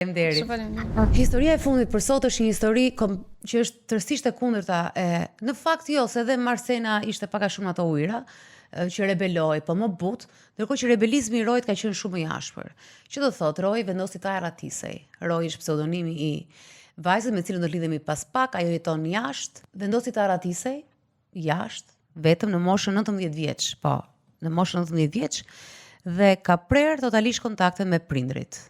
Faleminderit. Historia e fundit për sot është një histori që është tërësisht e kundërta. Në fakt jo, se edhe Marsena ishte pak a shumë ato ujëra që rebeloi, po më but, ndërkohë që rebelizmi i Royt ka qenë shumë i ashpër. Që do thotë, Roy vendosi ta ratisej. Roy është pseudonimi i vajzës me cilën do të lidhemi pas pak, ajo jeton jashtë, vendosi ta ratisej jashtë, vetëm në moshën 19 vjeç, po, në moshën 19 vjeç, dhe ka prerë totalisht kontakte me prindrit.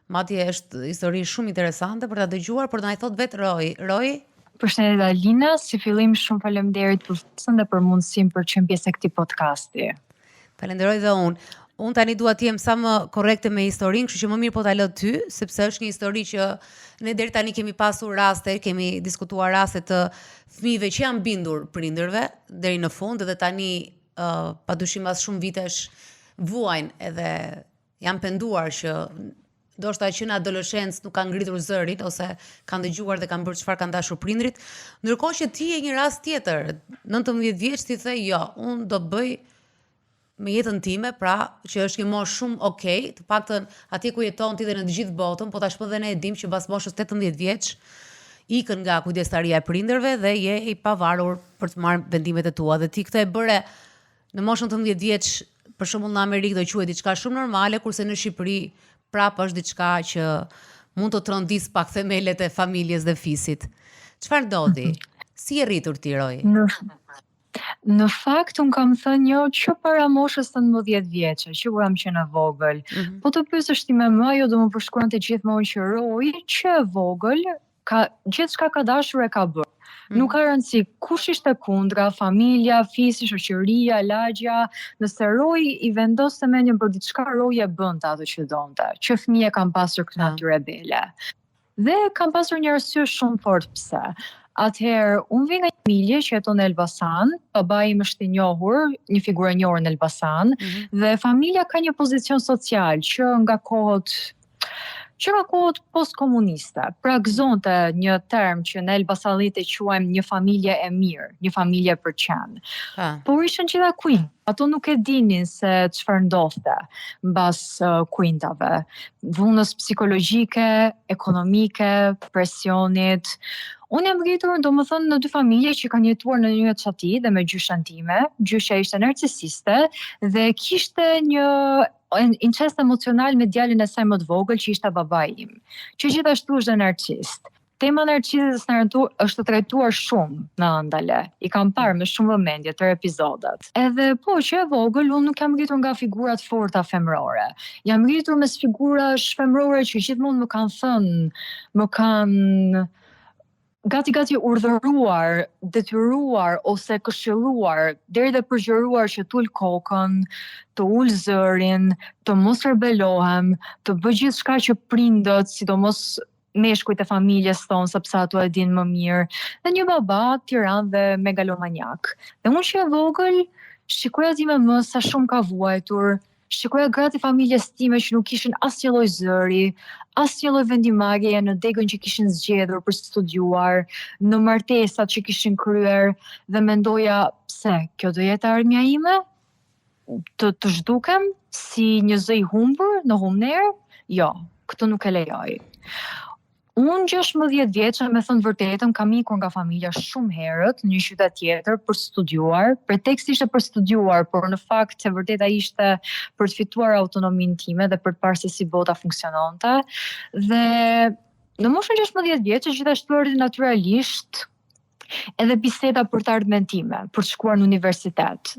Madje është histori shumë interesante për ta dëgjuar, por na i thot vetë Roy. Përshëndetje Alina, si fillim shumë faleminderit për ftesën dhe për mundësinë për të qenë pjesë e këtij podcasti. Falenderoj dhe unë. Unë tani dua të jem sa më korrekte me historinë, kështu që më mirë po ta lë ty, sepse është një histori që ne deri tani kemi pasur raste, kemi diskutuar raste të fëmijëve që janë bindur prindërve deri në fund dhe tani padyshim pas shumë vitesh vuajnë edhe janë penduar që ndoshta që në adoleshencë nuk kanë ngritur zërin ose kanë dëgjuar dhe kanë bërë çfarë kanë dashur prindrit, ndërkohë që ti je një rast tjetër, 19 vjeç ti the jo, unë do bëj me jetën time, pra që është një moshë shumë okay, të paktën atje ku jeton ti dhe në të gjithë botën, po tashmë dhe ne e dim që pas moshës 18 vjeç ikën nga kujdestaria e prindërve dhe je i pavarur për të marrë vendimet e tua dhe ti këtë e bëre në moshën 19 vjeç, për shembull në Amerikë do quhet diçka shumë normale, kurse në Shqipëri prapë është diçka që mund të trondis pak themelet e familjes dhe fisit. Çfarë ndodhi? Si e rritur ti, Roy? Në fakt, unë kam thënë jo që para moshës 19 vjeçe, që kur jam qenë e vogël. Po të pyesësh ti me më, jo do më përshkruante gjithmonë që Roy, që e vogël, gjithçka ka dashur e ka bërë. Nuk ka rëndësi kush ishte kundra, familja, fisi, shoqëria, lagja, nëse Roy i vendoste mendjen për diçka, Roy e bënte ato që donte, që fëmijë kanë pasur këtë natyrë rebele. Dhe kanë pasur një arsye shumë fort pse. Atëherë, unë vi nga një familje që jeton në Elbasan, babai im është i njohur, një figurë e njohur në Elbasan, dhe familja ka një pozicion social që nga kohët post-komuniste. Pra gëzonte një term që në Elbasanit e quajmë një familje e mirë, një familje për qenë. Por ishin gjitha kuind. Ato nuk e dinin se çfarë ndodhte mbas kuindave. Dhunës psikologjike, ekonomike, presionit. Unë jam rritur, domethënë, në dy familje që kanë jetuar në një çati dhe me gjyshen time. Gjysha ishte narcisiste dhe kishte një incest emocional me djalin e saj më të vogël që ishte babai im, që gjithashtu është narcist. Tema narcisizës është trajtuar shumë në Andale. I kam parë me shumë vëmendje të epizodat. Edhe po që e vogël, unë nuk jam rritur nga figurat forta femrore. Jam rritur me figura femrore që gjithmonë më kanë thënë, më kanë gati urdhëruar, detyruar ose këshilluar, deri dhe përgjëruar që t'ul kokën, të ul zërin, të mos rebelohem, të bëj gjithçka që prindët, sidomos meshkujt e familjes tonë, sepse ato e dinë më mirë, dhe një baba tiran dhe megalomaniak. Dhe unë që e vogël, shikoja ti me më sa shumë ka vuajtur, shikoja gratë i familjes time që nuk kishin asnjë lloj zëri, asnjë lloj vendimarrjeje në degën që kishin zgjedhur për studiuar, në martesat që kishin kryer dhe mendoja pse kjo do jetë armja ime? Të zhdukem si një zë i humbur në humner? Jo, këtë nuk e lejoj. Unë 16 vjeçë, me thënë vërtetën, kam ikur nga familja shumë herët në një qytet tjetër për studiuar. Preteksti ishte për studiuar, por në fakt se vërteta ishte për të fituar autonominë time dhe për të parë se si bota funksiononte. Dhe në moshën 16 vjeçë gjithashtu erdhi natyralisht edhe biseda për të ardhmen time, për të shkuar në universitet.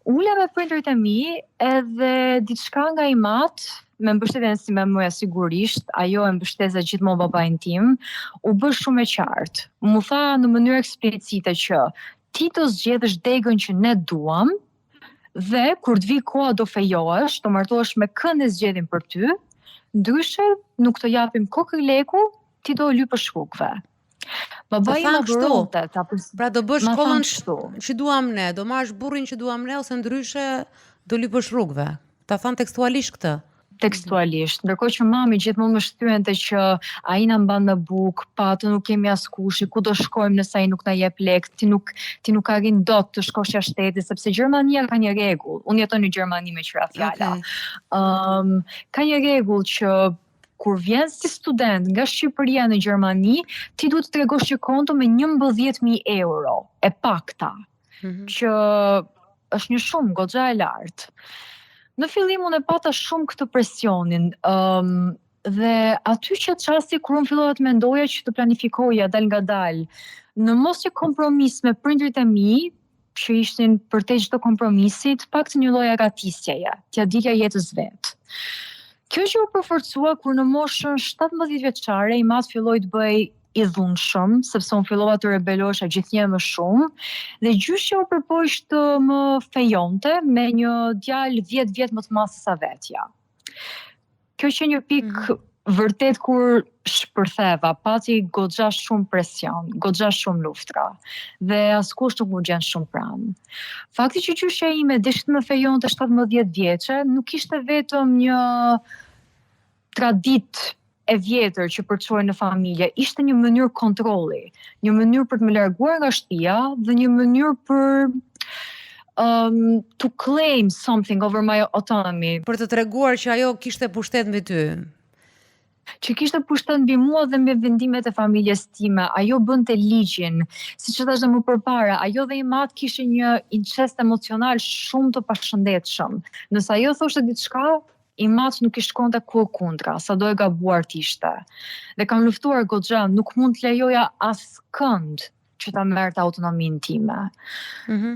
Ula me prindërit e mi edhe diçka nga i mat, me mbështetjen si me mëja sigurisht, ajo e mbështese gjithmonë babain tim, u bë shumë e qartë. Mu tha në mënyrë eksplicite që ti do zgjedhësh degën që ne duam dhe kur të vi koha do fejohesh, do martohesh me kënd e zgjedhin për ty, ndryshe nuk të japim kokë leku, ti do lypësh shkukve. Babai më bëronte, pra do bësh shkollën që duam ne, do marrësh burrin që duam ne ose ndryshe do lypësh rrugëve. Ta than tekstualisht këtë. Tekstualisht, ndërkohë që mami gjithmonë më shthyente që ai na mban me bukë, pa atë nuk kemi askush, ku do shkojmë nëse ai nuk na jep lek, ti nuk arrin dot të shkosh jashtë shtetit, sepse Gjermania ka një rregull. Unë jetoj në Gjermani me qira fjala. Ka një rregull që kur vjen si student nga Shqipëria në Gjermani, ti duhet të tregosh një konto me 11.000 euro e pakta, që është një shumë goxha e lartë. Në fillim unë e pata shumë këtë presionin, dhe aty që çasti kur unë fillova të mendoja që të planifikoja dal nga dal, në mos një kompromis me prindrit e mi, që ishin përtej çdo kompromisi, të paktën një lloj agatisjeje, t'ja dilja jetës vet. Kjo që u përforcua kur në moshën 17 vjeçare i mat filloi të bëj i dhunshëm, sepse unë fillova të rebelosha gjithnjë më shumë, dhe gjyshja u përpoq të më fejonte me një djalë 10 vjet më të madh se sa vetja. Kjo që një pikë vërtet kur shpërtheva, pati goxha shumë presion, goxha shumë luftra, dhe askush nuk më gjen shumë pranë. Fakti që gjyshja ime deshte më fejonte 17 vjeçe, nuk ishte vetëm një traditë e vjetër që përçoi në familje, ishte një mënyrë kontrolli, një mënyrë për të më larguar nga shtëpia dhe një mënyrë për to claim something over my autonomy. Për të treguar që ajo kishte pushtet mbi ty. Që kishte pushtet mbi mua dhe mbi vendimet e familjes time, ajo bënte ligjin, siç e thash më përpara, ajo dhe i mat kishin një incest emocional shumë të pashëndetshëm. Nëse ajo thoshte diçka, i mat nuk i shkonte kur kundra, sado e gabuar t'ishte. Dhe kam luftuar goxha, nuk mund të lejoja askënd që ta merrte autonominë time.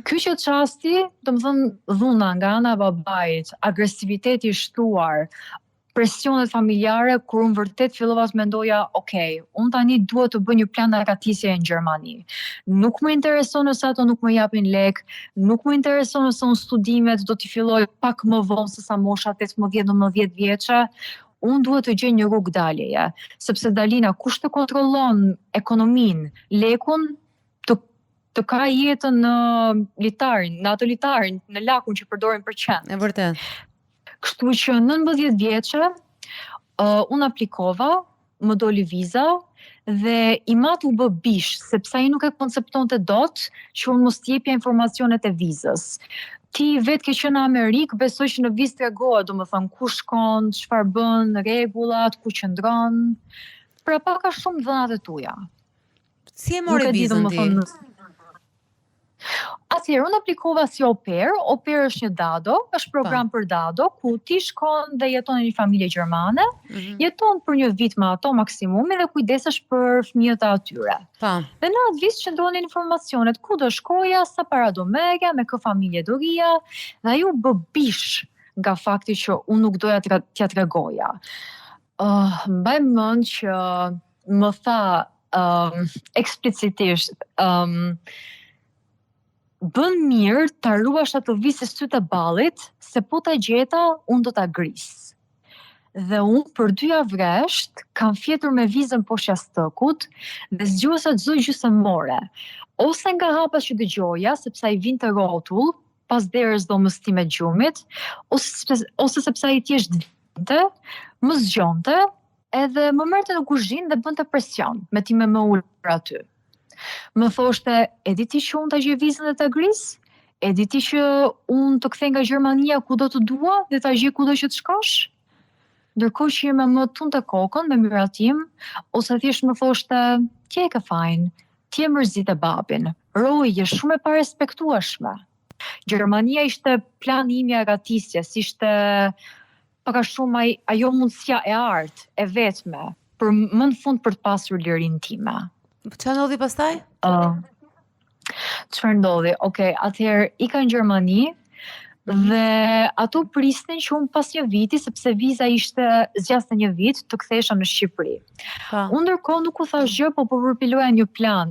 Ky që çasti, domethënë dhuna nga ana e babait, agresiviteti i shtuar, presionet familjare, kur unë vërtet fillova të mendoja, unë tani duhet të bëj një plan agatisje në Gjermani. Nuk më intereson nëse ato nuk më japin lek, nuk më intereson nëse unë studimet do t'i filloj pak më vonë se sa mosha 18-19 vjeçe, unë duhet të gjej një rrugë daljeje, sepse Dalina, kush të kontrollon ekonominë, lekun, të ka jetën në litarin, në ato litarin, në lakun që përdorin për qenë. E vërtet. Kështu që 19 vjeçe, unë aplikova, më doli viza, dhe i mat u bë bish, sepse ai nuk e konceptonte dot që unë mos t'jepja informacionet e vizës. Ti vetë ke qenë në Amerikë, besoj që në vizë tregohet, domethënë ku shkon, çfarë bën, rregullat, ku qëndron. Pra pak a shumë dhënat e tuaja. Si e mori vizën ti? Atëherë, unë aplikova si au pair është një dado, është program për dado, ku ti shkon dhe jeton në një familje gjermane, jeton për një vit me ato maksimumi dhe kujdesesh për fëmijët e atyre. Dhe në atë vit qëndronin informacionet ku do shkoja, sa para do merrja, me kë familje do rija, dhe ajo bë bish nga fakti që unë nuk doja t'ja tregoja. Mbaj mend që më tha eksplicitisht, bën mirë ta ruash atë vizë sytë e ballit, se po ta gjeta, unë do ta gris. Dhe unë për 2 javë kam fjetur me vizën poshtë jastëkut dhe zgjuesa çdo gjysmore. Ose nga hapat që dëgjoja, sepse ai vinte rrotull pas derës domostim e gjumit, ose sepse ai thjesht vinte, më zgjonte, edhe më merrte në kuzhinë dhe bënte presion me ti me më ulur aty. Më thoshte, e di ti që unë të gjej vizën dhe të gris? E di ti që unë të kthej nga Gjermania ku do të dua dhe të gjej ku do që të shkosh? Ndërkohë që jeme më tunte kokën me miratim, ose thjesht më thoshte, ti e ke fajin, ti e mërzit e babin, roj, je shumë e parespektueshme. Gjermania ishte plani im i agatisjes, ishte pak a shumë ajo mundësia e artë, e vetme, për më në fund për të pasur lirinë time. Çfarë ndodhi pastaj? Çfarë ndodhi? Atëherë ika në Gjermani dhe ato prisnin që unë pas një viti, sepse viza ishte zgjaste një vit, të kthesha në Shqipëri. Unë ndërkohë nuk u thash gjë, po përpiloja një plan.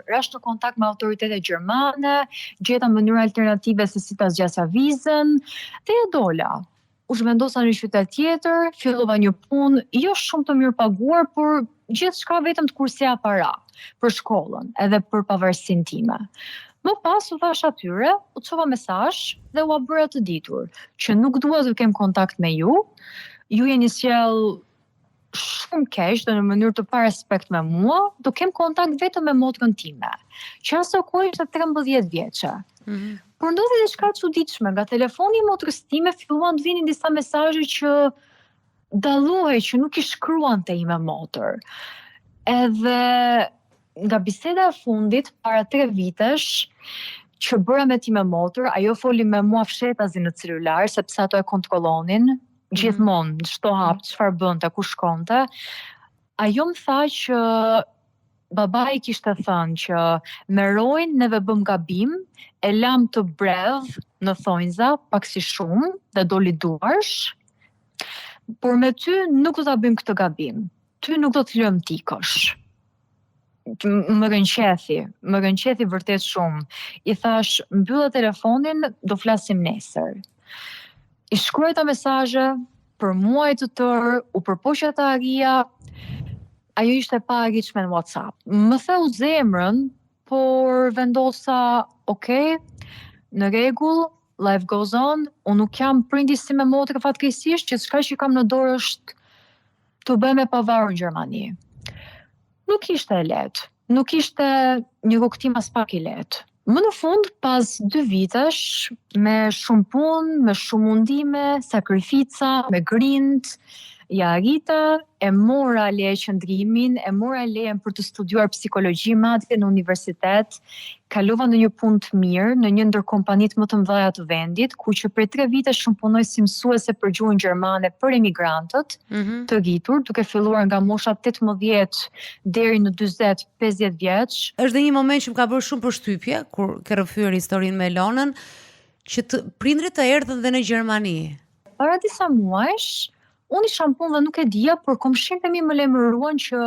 Rash në kontakt me autoritetet gjermane, gjeta mënyra alternative se si ta zgjasja vizën, dhe e dola. U zhvendosa në një qytet tjetër, fillova një punë jo shumë të mirë paguar, por gjithçka vetëm të kursija para për shkollën, edhe për pavarësinë time. Më pas u thash atyre, u çova mesazh dhe u bëra të ditur që nuk dua të kem kontakt me ju. Ju jeni sjell shumë keq dhe në mënyrë të pa respekt me mua, do kem kontakt vetëm me motrën time, që aso kohë ishte 13 vjeçe. Por ndodhi diçka e çuditshme, nga telefoni i motrës time filluan të vinin disa mesazhe që dalluhej që nuk I shkruante I me motër. Edhe nga biseda e fundit, para 3 vitesh, që bëra me ti me motër, ajo foli me mua fshetazi në celular, sepse ato e kontrollonin, gjithmonë, në çdo hap, çfarë bënte, ku shkonte. Ajo më tha që babai kishte thënë që me Rojnë neve bëm gabim, e lam të bredh në thonjza, pak si shumë, dhe doli duarsh, por me ty nuk do ta bëjmë këtë gabim. Ty nuk do të lëm tikosh. Më rënqethi vërtet shumë. I thash, mbyllë telefonin, do flasim nesër. I shkruajta mesazhe për muaj të tërë, u përpoqja të arria, ajo ishte pa arritshme në WhatsApp. Më theu zemrën, por vendosa, okay, në rregull, life goes on, unë nuk jam prindi si me motër fatkeqësisht, që çka që kam në dorë është të bëj me pavarur në Gjermani. Nuk ishte e lehtë, nuk ishte një rrugtim as pak I lehtë. Më në fund, pas 2 vitesh, me shumë punë, me shumë mundime, sakrifica, me grind, ja arrita, e mora leje qëndrimin, e mora lejen për të studiuar psikologji madje në universitet, kalova në një punë të mirë, në një ndër kompanitë më të mëdha të vendit, ku që për 3 vite shumë punoj si mësuese për gjuhën gjermane për emigrantët të rritur, duke filluar nga mosha 18 deri në 40-50 vjeç. Është dhe një moment që më ka bërë shumë përshtypje kur ke rrëfyer historinë me Elonën, që prindrit të erdhën dhe në Gjermani. Para disa muajsh, unë isha në punë dhe nuk e dija, por komshinët e mi më lajmëruan që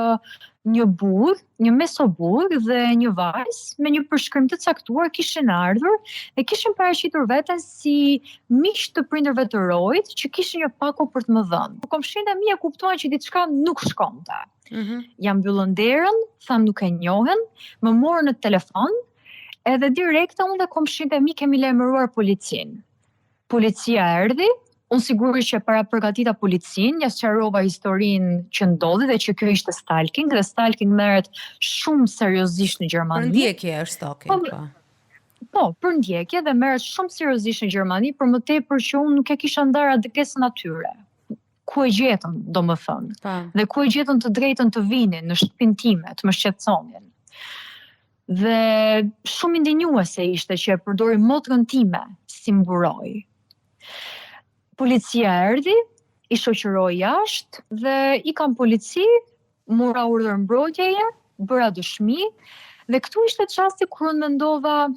një burr, një mesoburr dhe një vajzë me një përshkrim të caktuar kishin ardhur dhe kishin paraqitur veten si miq të prindërve të Rojt, që kishin një pako për të më dhënë. Por komshinët e mi e kuptuan që diçka nuk shkonte. Jam mbyllën derën, tham nuk e njohen, më morën në telefon, edhe direkte unë dhe komshinët e mi kemi lajmëruar policinë. Policia erdhi. Unë sigurisht që para përgatita policin, ja sqarova historinë që ndodhi dhe që kjo ishte stalking, dhe stalking merret shumë seriozisht në Gjermani. Për ndjekje është stalking, po. Po, për ndjekje dhe merret shumë seriozisht në Gjermani, për më tepër që unë nuk e kisha ndarë adresën atyre. Ku e gjetën, domethënë. Dhe ku e gjetën të drejtën të vinin në shtëpinë time, të më shqetësonin. Dhe shumë indinjuese ishte që e përdori motrën time si mburoj. Policia erdhi, I shoqëroi jashtë dhe I kam polici, mora urdhër mbrojtjeje, bëra dëshmi, dhe këtu ishte çasti kur unë mendova,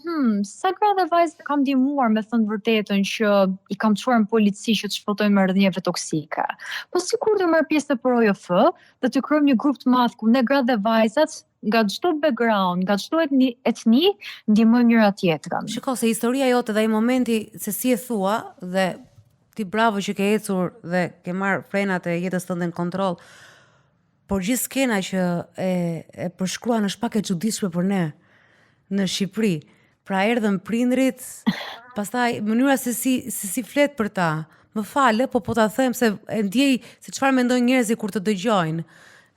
sa gra dhe vajzë kam ndihmuar me thënë vërtetën që I kam çuar në polici që të shpëtojmë marrëdhënieve toksike. Po sikur të marr pjesë për OJF dhe të krijojmë një grup të madh ku ne gra dhe vajzat nga çdo background, nga çdo etni, ndihmojmë njëra tjetrën. Shiko, se historia jote dhe ai momenti se si e thua dhe ti bravo që ke ecur dhe ke marrë frenat e jetës tënde në kontroll. Por gjithë skena që e përshkruan është pak e çuditshme për ne në Shqipëri. Pra erdhën prindrit, pastaj mënyra se si flet për ta. Më falë, po ta them se e ndjej se çfarë mendojnë njerëzit kur të dëgjojnë.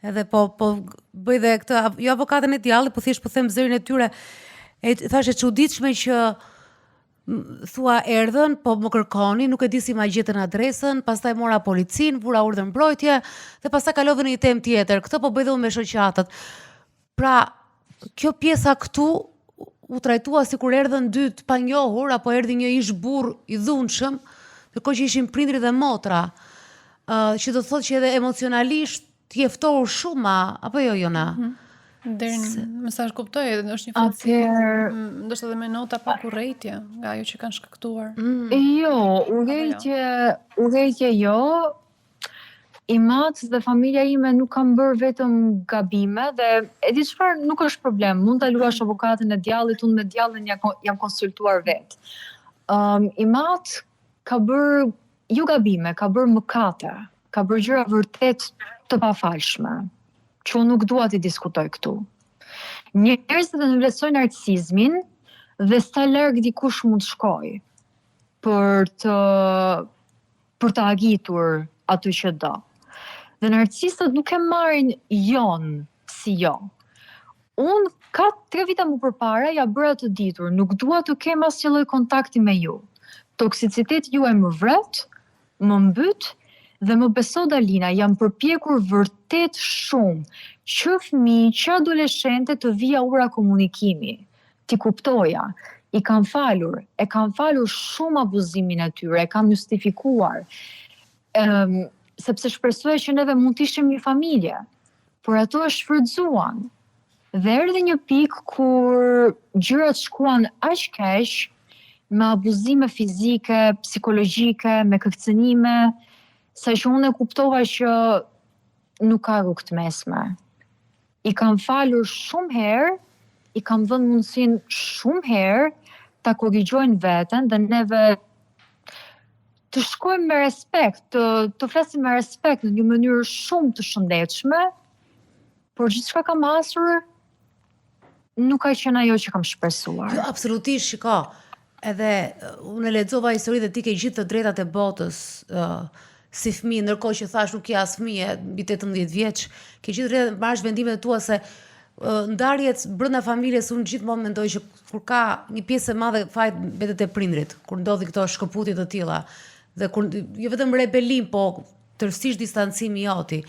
Edhe po bëj dhe këtë, jo avokatën e djallit, po thjesht po them zërin e tyre. E thashë e çuditshme që thua erdhën, po më kërkoni, nuk e di si ma gjetën adresën, pastaj mora policin, vura urdhër mbrojtje, dhe pastaj kalova në një temë tjetër. Këtë po bëj dhe unë me shoqatët. Pra, kjo pjesa këtu u trajtua sikur erdhën 2 të panjohur, apo erdhi një ish burr I dhunshëm, ndërkohë që ishin prindrit dhe motra, që do thotë që edhe emocionalisht t'i ftohur shumë, apo jo Jona? Deri në mesazh kuptoj, është një fatësi, ndoshta edhe me nota pa urrëtie nga ajo që kanë shkaktuar. Jo, urrëtie jo. I madh dhe familja ime nuk kanë bërë vetëm gabime dhe e di çfarë nuk është problem. Mund ta luash avokatën e djallit, unë me djallin jam konsultuar vet. I madh ka bërë jo gabime, ka bërë mëkate, ka bërë gjëra vërtet të pafalshme, që unë nuk dua t'i diskutoj këtu. Njerëzit e vlerësojnë narcisizmin dhe sa larg dikush mund të shkojë për të arritur atë që do. Dhe narcisistët nuk e marrin jon si jo. Unë ka 3 vite më përpara ja bëra të ditur, nuk dua të kem asnjë lloj kontakti me ju. Toksiciteti juaj më vret, më mbyt Dhe më beso Dalina, jam përpjekur vërtet shumë që fëmijë, që adoleshente të vija ura komunikimi. Ti kuptoja, e kam falur shumë abuzimin e tyre, e kam justifikuar, sepse shpresuaj që neve mund të ishim një familje, por ato e shfrytzuan. Dhe erdhi një pikë kur gjërat shkuan aq keq, me abuzime fizike, psikologjike, me kërcënime, sa që unë e kuptova që nuk ka rrugë të mesme. I kam falur shumë herë, i kam dhënë mundësinë shumë herë ta korrigjojnë veten dhe neve të shkojmë me respekt, të flasim me respekt në një mënyrë shumë të shëndetshme, por gjithçka kam hasur nuk ka qenë ajo që kam shpresuar. Jo, absolutisht, shiko. Edhe unë lexova historitë dhe ti ke gjithë të drejtat e botës si fëmijë, ndërkohë që thash nuk je as fëmijë mbi 18 vjeç, ke gjithë drejtat të marrësh vendimet tua se ndarjet brenda familjes unë gjithmonë mendoj që kur ka një pjesë e madhe fajt mbetet te prindrit, kur ndodhi këto shkëputje të tilla dhe kur jo vetëm rebelim, po tërësisht distancimi joti.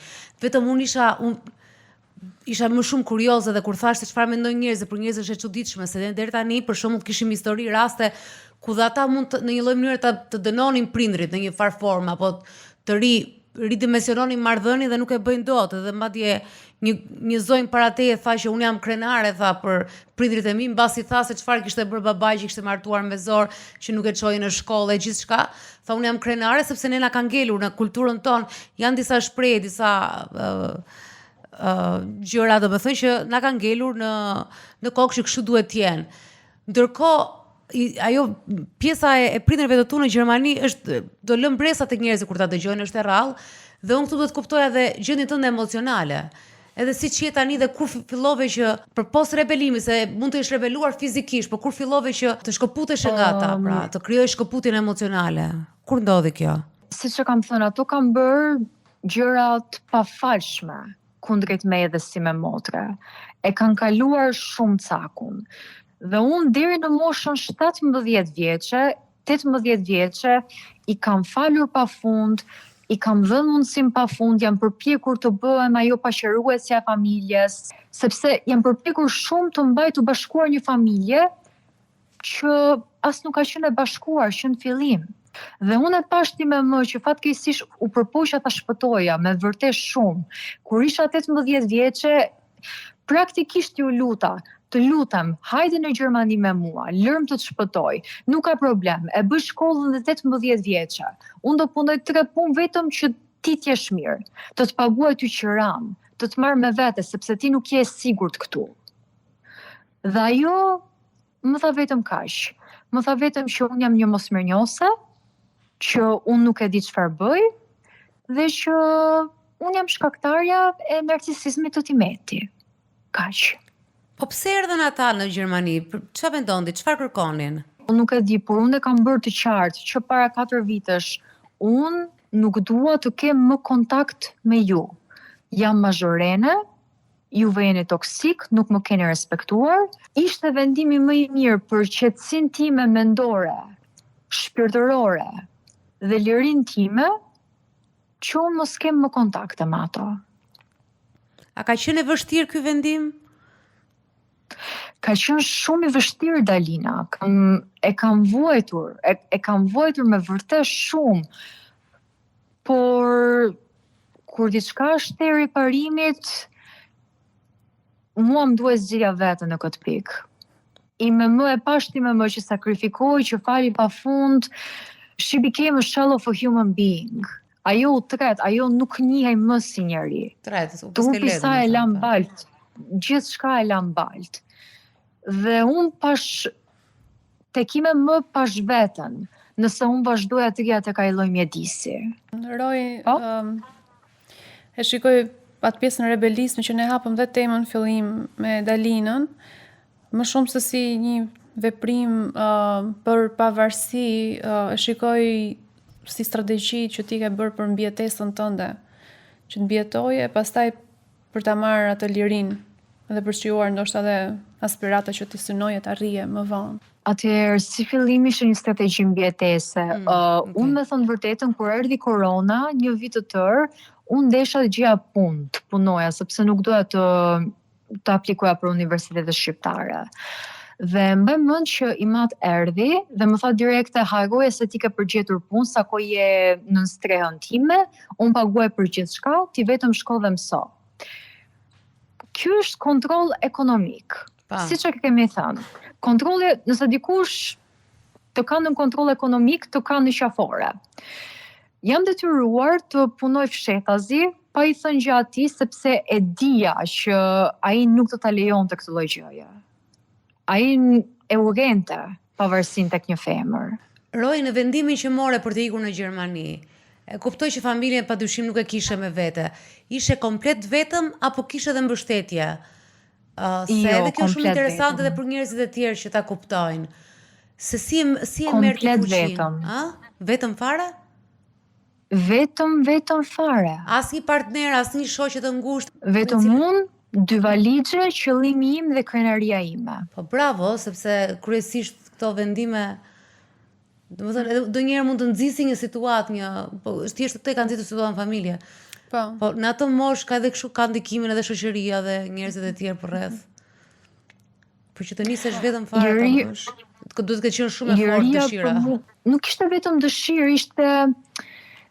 Vetëm unë isha më shumë kurioze dhe kur thash se çfarë mendojnë njerëzit, për njerëz është e çuditshme se deri tani për shembull kishim histori raste ku dhe ata mund në një lloj mënyre të dënonin prindrit në një far formë apo të ridimensiononin marrëdhënien dhe nuk e bëjnë dot, edhe madje një zonjë para teje tha që unë jam krenare tha për prindrit e mi, mbasi tha se çfarë kishte bërë babai që kishte martuar me zor, që nuk e çoi në shkollë e gjithçka. Tha unë jam krenare sepse ne na ka ngelur në kulturën tonë, janë disa shprehje, disa gjëra, do të thënë që na ka ngelur në kokë që kështu duhet të jenë. Ndërkohë ajo pjesa e prindërve të tu në Gjermani është do lëm bresa tek njerëzit kur ta dëgjojnë, është e rrallë dhe unë këtu duhet kuptoja edhe gjendjen tënde emocionale. Edhe si që tani dhe kur fillove që përpos rebelimi, se mund të ish rebeluar fizikisht, por kur fillove që të shkëputesh nga ata, pra, të krijoj shkëputjen emocionale. Kur ndodhi kjo? Siç e kam thënë, ato kanë bërë gjërat pafalshme kundrejt meje dhe si me motre. E kanë kaluar shumë cakun. Dhe unë deri në moshën 17 vjeçe, 18 vjeçe, i kam falur pafund, i kam dhënë mundësim pafund, jam përpjekur të bëhem ajo paqëruesja e familjes, sepse jam përpjekur shumë të mbaj të bashkuar një familje që as nuk ka qenë e bashkuar që në fillim. Dhe unë e pashti me më që fatkeqësisht u përpoqja ta shpëtoja me vërtet shumë. Kur isha 18 vjeçe, praktikisht ju luta, të lutem, hajde në Gjermani me mua, lërm të shpëtoj, nuk ka problem, e bëj shkollën dhe 18 vjeçe. Unë do punoj 3 punë vetëm që ti t'jesh mirë, të paguaj ty qiram, të marr me vete, sepse ti nuk je e sigurt këtu. Dhe ajo më tha vetëm kaq. Më tha vetëm që unë jam një mosmirënjose, që unë nuk e di çfarë bëj, dhe që unë jam shkaktarja e narcisizmit të Timeti. Kaq. Po pse erdhën ata në Gjermani? Çfarë mendonin? Çfarë kërkonin? Unë nuk e di, por unë e kam bërë të qartë që para 4 vitesh unë nuk dua të kem më kontakt me ju. Jam mazhorene, juve jeni toksik, nuk më keni respektuar. Ishte vendimi më i mirë për qetësinë time mendore, shpirtërore dhe lirinë time që unë mos kem më kontakte me ato. A ka qenë e vështirë ky vendim? Ka qenë shumë i vështirë, Dalina. E kam vuajtur me vërtet shumë. Por kur diçka është e riparimit, mua më duhet zgjidhja veten në këtë pikë. I me më e pashti me më që sakrifikoj, që fali pafund, she became a shell of a human being. Ajo u tret, ajo nuk njihej më si njeri. Trupi sa e lam balt, gjithçka e lam balt. Dhe unë tek ime më pash veten, nëse unë vazhdoja të rija tek ai lloj mjedisi. Roj, e shikoj atë pjesën e rebelisme që ne hapëm dhe temën fillim me Dalinën, më shumë se si një veprim për pavarësi, e shikoj si strategji që ti ke bërë për mbijetesën tënde, që të mbijetoje, pastaj për ta marrë atë lirinë dhe për shqiuar ndoshta edhe aspirata që ti synoje të arrije më vonë? Atëherë, si fillim ishte një strategji mbijetese. Unë me thënë vërtetën, kur erdhi korona, një vit të tërë, unë desha të gjija punë, të punoja, sepse nuk doja të aplikoja për universitetet shqiptare. Dhe mbaj mend që i mat erdhi dhe më tha direkte harroje se ti ke përgjetur punë, sa ko je në strehën time, unë paguaj për gjithçka, ti vetëm shko dhe mëso. Ky është kontroll ekonomik. Siç e kemi thënë. Kontrolli, nëse dikush të ka në kontroll ekonomik, të ka në qafore. Jam detyruar të punoj fshetazi, pa i thënë gjë atij, sepse e dija që ai nuk do ta lejonte këtë lloj gjëje. Ai e urrente pavarësinë tek një femër. Roy, në vendimin që more për të ikur në Gjermani, e kuptoj që familjen padyshim nuk e kishe me vete. Ishe komplet vetëm apo kishe edhe mbështetje? Se edhe kjo shumë interesante edhe për njerëzit e tjerë që ta kuptojnë. Se si e merr ti fuqinë? Vetëm fare? Vetëm fare. Asnjë partner, asnjë shoqe të ngushtë. Vetëm unë, 2 valixhe, qëllimi im dhe krenaria ime. Po bravo, sepse kryesisht këto vendime, domethënë ndonjëherë mund të nxisin një situatë, po thjesht të kanë nxitur situatën familje. Po në atë moshë ka edhe kështu ka ndikimin edhe shoqëria dhe njerëzit e tjerë përreth. Për që të nisesh vetëm fare, duhet të ketë qenë shumë e fortë dëshira. Nuk ishte vetëm dëshirë, ishte,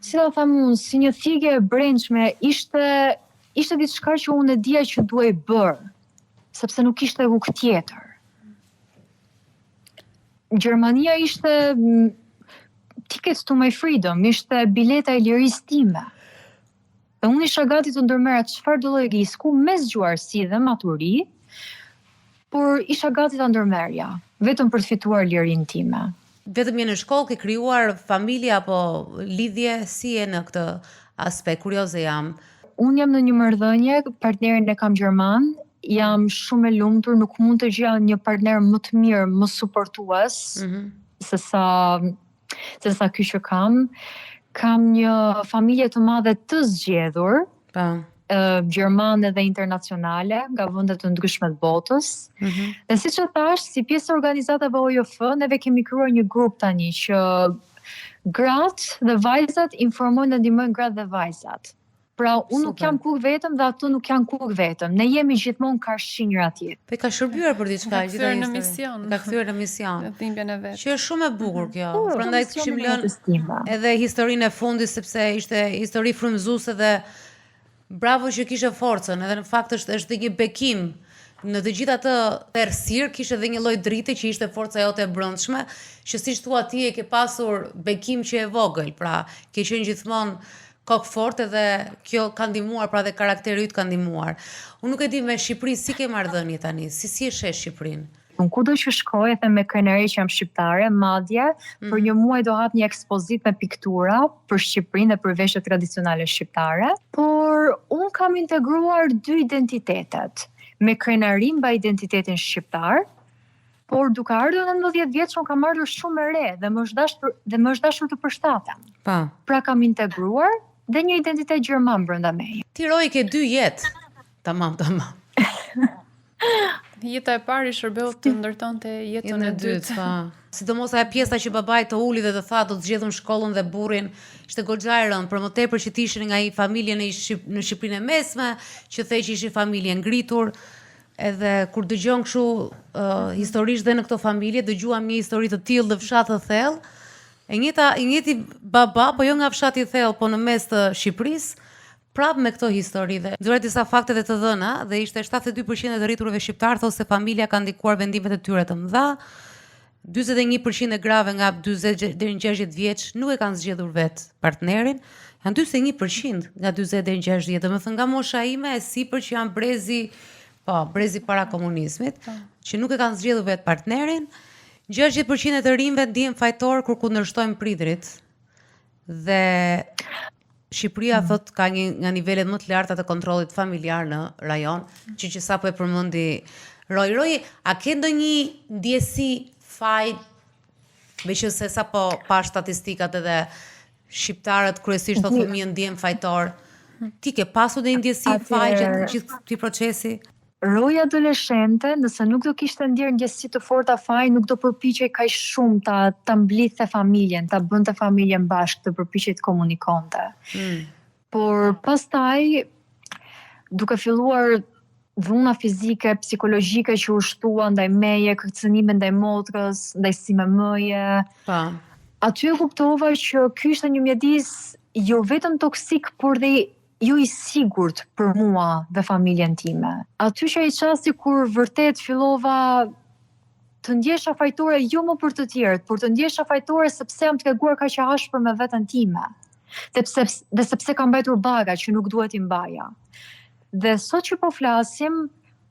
si ta them unë, si një thigje e brendshme, ishte diçka që unë e dija që duhej bërë, sepse nuk ishte rrugë tjetër. Gjermania ishte ticket to my freedom, ishte bileta e lirisë time. Dhe unë isha gati të ndërmerra çfarë do lloj risku me zgjuarsi dhe maturi, por isha gati ta ndërmerrja, vetëm për të fituar lirinë time. Vetëm je në shkollë, ke krijuar familje apo lidhje, si e në këtë aspekt? Kurioze jam. Unë jam në një marrëdhënie, partnerin e kam gjerman, jam shumë e lumtur, nuk mund të gjej një partner më të mirë, më suportues, se sa ky që kam. Kam një familje të madhe të zgjedhur, gjermane dhe internacionale, nga vende të ndryshme të botës. Dhe siç e thash, si pjesë e organizatave OJF, neve kemi krijuar një grup tani që gratë dhe vajzat informojnë dhe ndihmojnë gratë dhe vajzat. Pra, unë nuk jam kur vetëm dhe ato nuk janë kur vetëm. Ne jemi gjithmonë karshi njëra tjetrit. Po ka shërbyer për diçka, Ka kthyer në mision. Ka kthyer në mision. Dhimbjen e vet. Që është shumë e bukur kjo. Prandaj kishim lënë edhe historinë e fundit sepse ishte histori frymëzuese dhe bravo që kishe forcën, edhe në fakt është një bekim. Në të gjithë atë errësirë kishe edhe një lloj drite që ishte forca jote e brendshme, që siç thua ti e ke pasur bekim që e vogël, pra ke qenë gjithmonë kokë forte dhe kjo ka ndihmuar, pra dhe karakteri yt ka ndihmuar. Unë nuk e di me Shqipërinë si ke marrëdhënie tani, si e sheh Shqipërinë? Unë kudo që shkoj edhe me krenari që jam shqiptare, madje për një muaj do hap një ekspozitë me piktura për Shqipërinë dhe për veshjet tradicionale shqiptare, por unë kam integruar 2 identitetet. Me krenarin mbaj identitetin shqiptar, por duke ardhur në 19 vjeç unë kam ardhur shumë e re dhe më është dashur të përshtatem. Pra kam integruar dhe një identitet gjerman brenda meje. Ti Roy ke 2 jetë. Tamam. Jeta e parë i shërbeu të ndërtonte jetën e dytë. Sidomos ajo pjesa që babai të uli dhe të tha do të zgjedhun shkollën dhe burrin, ishte goxha e rëndë, për më tepër që ti ishin nga një familje në Shqipërinë e Mesme, që thej që ishin familje ngritur. Edhe kur dëgjon kështu historisht dhe në këto familje, dëgjuam një histori të tillë dhe fshat të thellë. E njëti baba, po jo nga fshati i thellë, po në mes të Shqipërisë, prapë me këto histori dhe nxorë disa fakte dhe të dhëna dhe ishte 72% e të rriturve shqiptar thosë se familja ka ndikuar vendimet e tyre të mëdha. 41% e grave nga 40 deri në 60 vjeç nuk e kanë zgjedhur vet partnerin. Janë 41% nga 40 deri në 60, domethënë nga mosha ime e sipër që janë brezi para komunizmit, që nuk e kanë zgjedhur vet partnerin. 60% e të rinjve ndihen fajtor kur kundërshtojnë prindrit. Dhe Shqipëria thot ka një nga nivelet më të larta të kontrollit familjar në rajon, që sapo e përmendi Roy, a ke ndonjë ndjesi faj, veçse sapo pa statistikat edhe shqiptarët kryesisht thonë fëmijë ndihen fajtor. Ti ke pasur ndonjë ndjesi faj gjatë gjithë këtij procesi? Roja adoleshente, nëse nuk do kishte ndjerë ndjesi të forta faj, nuk do përpiqej kaq shumë ta mblidhte familjen, ta bënte familjen bashkë, të përpiqej të komunikonte. Por pastaj, duke filluar dhuna fizike, psikologjike që u shtua ndaj meje, kërcënime ndaj motrës, ndaj SMM-je. Aty e kuptova që ky ishte një mjedis jo vetëm toksik, por dhe jo i sigurt për mua dhe familjen time. Aty që ai çasti kur vërtet fillova të ndjesha fajtore jo më për të tjerët, por të ndjesha fajtore sepse jam treguar kaq e ashpër me veten time. Dhe sepse kam mbajtur baga që nuk duhet i mbaja. Dhe sot që po flasim,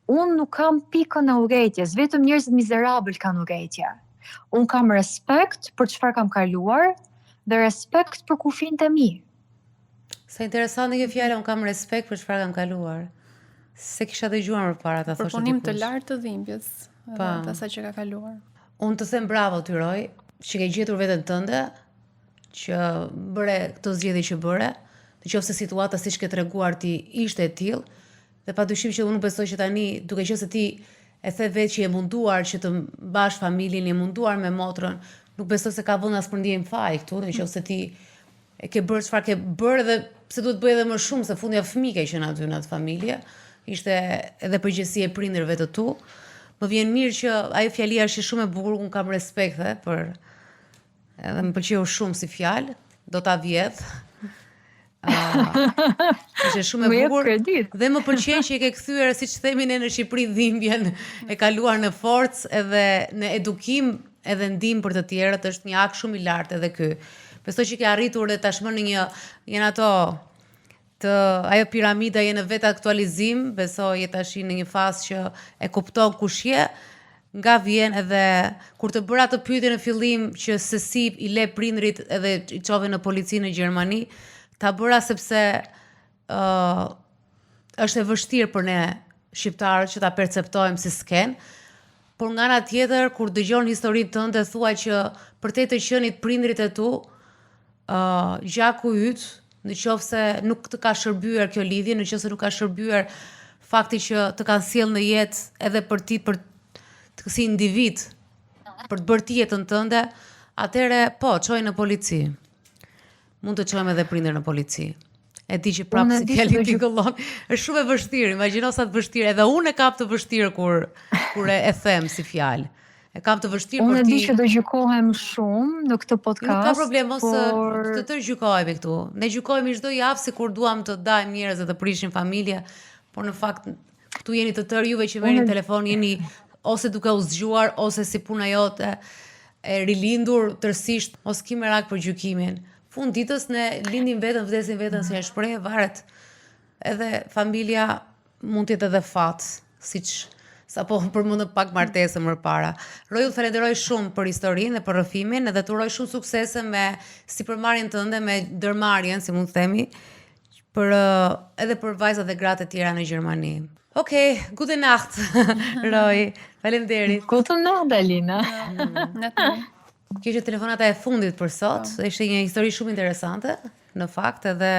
unë nuk kam pikën e urrëties, vetëm njerëzit mizerabël kanë urrëtie. Unë kam respekt për çfarë kam kaluar dhe respekt për kufijtë e mi. Sa interesante kjo fjala, unë kam respekt për çfarë kam kaluar. Se kisha dëgjuar më para ta thoshte. Përpunim të lartë të dhimbjes, edhe të asaj që ka kaluar. Unë të them bravo ty Roj, që ke gjetur veten tënde, që bëre këtë zgjedhje që bëre, nëse situata siç ke treguar ti ishte e tillë, dhe padyshim që unë besoj që tani, duke qenë se ti e the vetë që je munduar që të mbash familjen, je munduar me motrën, nuk besoj se ka vënë as për ndjenjë faj këtu, nëse ti e ke bërë çfarë ke bërë dhe pse duhet bëj edhe më shumë se fundja fëmijë që qenë aty në atë familje. Ishte edhe përgjegjësi e prindërve të tu. Më vjen mirë që ajo fjalia është shumë e bukur, unë kam respekt për edhe më pëlqeu shumë si fjalë, do ta vjedh. Është shumë e bukur dhe më pëlqen që e ke kthyer, siç themi ne në Shqipëri, dhimbjen e kaluar në forcë edhe në edukim edhe ndihmë për të tjerët, është një akt shumë i lartë edhe ky. Besoj që ke arritur dhe tashmë në jenë ato ajo piramida je në vetë aktualizim, besoj je tash në një fazë që e kupton kush je, nga vjen edhe kur të bëra të pyetje në fillim që se si i le prindrit edhe i çove në polici në Gjermani, ta bëra sepse është e vështirë për ne shqiptarët që ta perceptojmë si sken, por nga ana tjetër kur dëgjon historinë tënde thua që për të qenit prindrit e tu, gjaku yt, në qoftë se nuk të ka shërbyer kjo lidhje, në qoftë se nuk ka shërbyer fakti që të kanë sjellë në jetë edhe për ti, për të si individ, për të bërë ti jetën tënde, atëre po, çoj në polici. Mund të çojmë edhe prindër në polici. E di që prapë si fjalë ti gëllon, është shumë e vështirë, imagjino sa të vështirë, edhe unë e kam të vështirë kur e them si fjalë. E kam të vështirë për ti. Unë e di që do gjykohem shumë në këtë podcast. Nuk ka problem, mos të tërë gjykojmë këtu. Ne gjykojmë çdo javë sikur duam të dajmë njerëz dhe të prishin familje, por në fakt këtu jeni të tërë juve që merrni telefon, jeni ose duke u zgjuar ose si puna jote e rilindur tërësisht, mos ki merak për gjykimin. Fund ditës ne lindim veten, vdesim veten si e shpreh, varet. Edhe familja mund të jetë edhe fat, siç sapo përmendëm pak martesën më parë. Roju, falenderoj shumë për historinë dhe për rrëfimin, edhe të uroj shumë suksese me sipërmarrjen tënde, me ndërmarrjen, si mund të themi, edhe për vajzat dhe gratë e tjera në Gjermani. Okej, gute nacht, Roj. Faleminderit. Gute nacht, Alina. Kjo ishte telefonata e fundit për sot, ishte një histori shumë interesante, në fakt, edhe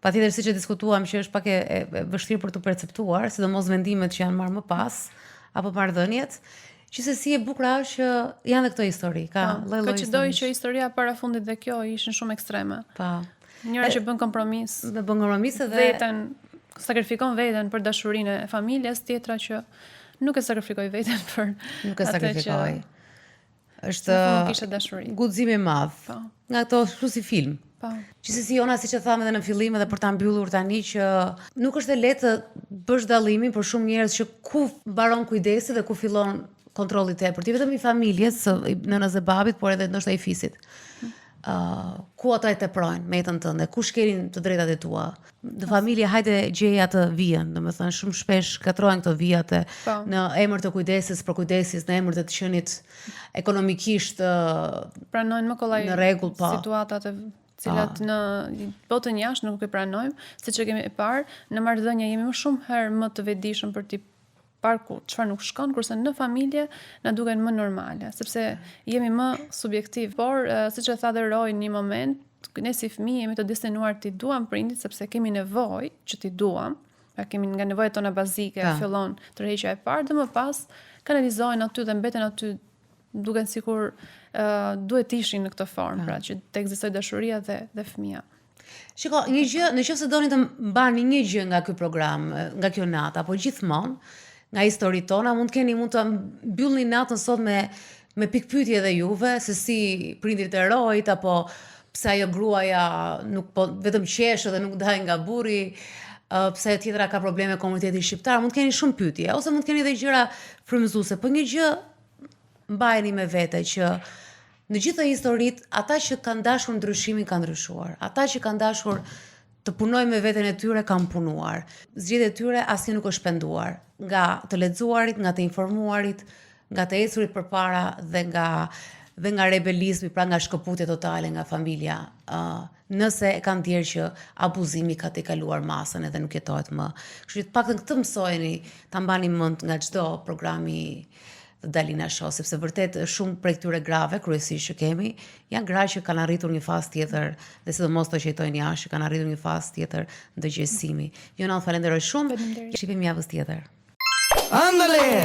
patjetër siç e diskutuam që është pak e vështirë për të perceptuar, sidomos vendimet që janë marrë më pas, apo marrëdhëniet. Gjithsesi e bukur është që janë dhe këto histori, ka lloj-lloj. Që doj që historia para fundit dhe kjo ishin shumë ekstreme. Njëra që bën kompromis. Dhe bën kompromis edhe veten, sakrifikon veten për dashurinë e familjes, tjetra që nuk e sakrifikoi veten për nuk e sakrifikoi. Është guxim i madh. Nga ato kështu si film. Gjithsesi ona, siç e tham edhe në fillim edhe për ta mbyllur tani, që nuk është e lehtë të bësh dallimin për shumë njerëz që ku mbaron kujdesi dhe ku fillon kontrolli i tepërt, vetëm i familjes, nënës dhe babit, por edhe ndoshta i fisit. Ku ata e teprojnë me jetën tënde, ku shkelin të drejtat e tua. Në familje hajde gjej atë vijën, domethënë shumë shpesh katrohen këto vijat në emër të kujdesis, për kujdesis, në emër të qenit ekonomikisht pranojnë më kollaj në rregull, situatat e cilat në botën jashtë nuk e pranojmë, siç e kemi parë, në marrëdhënie jemi më shumë herë më të vetëdijshëm për t'i parë çfarë nuk shkon, kurse në familje na duken më normale, sepse jemi më subjektiv. Por siç e tha dhe Roy në një moment, ne si fëmijë jemi të destinuar t'i duam prindit sepse kemi nevojë që t'i duam, kemi nga nevojat tona bazike, fillon tërheqja e parë dhe më pas kanalizojnë aty dhe mbeten aty duken sikur duhet ishin në këtë formë, pra që të ekzistojë dashuria dhe fëmia. Shiko, një gjë, nëse doni të mbani një gjë nga ky program, nga kjo natë, apo gjithmonë nga historitë tona, mund të mbyllni natën sot me pikpyetje dhe juve, se si prindrit e Rojt, apo pse ajo gruaja nuk po vetëm qeshë dhe nuk daj nga burri, pse tjetra ka probleme komuniteti shqiptar, mund të keni shumë pyetje, ose mund të keni edhe gjëra frymëzuese, po një gjë mbajeni me vete që në gjithë historitë, ata që kanë dashur ndryshimin kanë ndryshuar. Ata që kanë dashur të punojnë me veten e tyre kanë punuar. Zgjedhjet e tyre asnjë nuk është penduar. Nga të lexuarit, nga të informuarit, nga të ecurit përpara dhe nga rebelizmi, pra nga shkëputja totale nga familja. Nëse e kanë ndjerë që abuzimi ka tejkaluar masën edhe nuk jetohet më. Kështu që të paktën këtë mësojeni, ta mbani mend nga çdo programi të Dalina Show, sepse vërtet shumë prej këtyre grave, kryesisht që kemi, janë gra që kanë arritur një fazë tjetër, dhe sidomos të që jetojnë jashtë, që kanë arritur një fazë tjetër ndërgjegjësimi. Jonall, falenderoj shumë. Shihemi javës tjetër.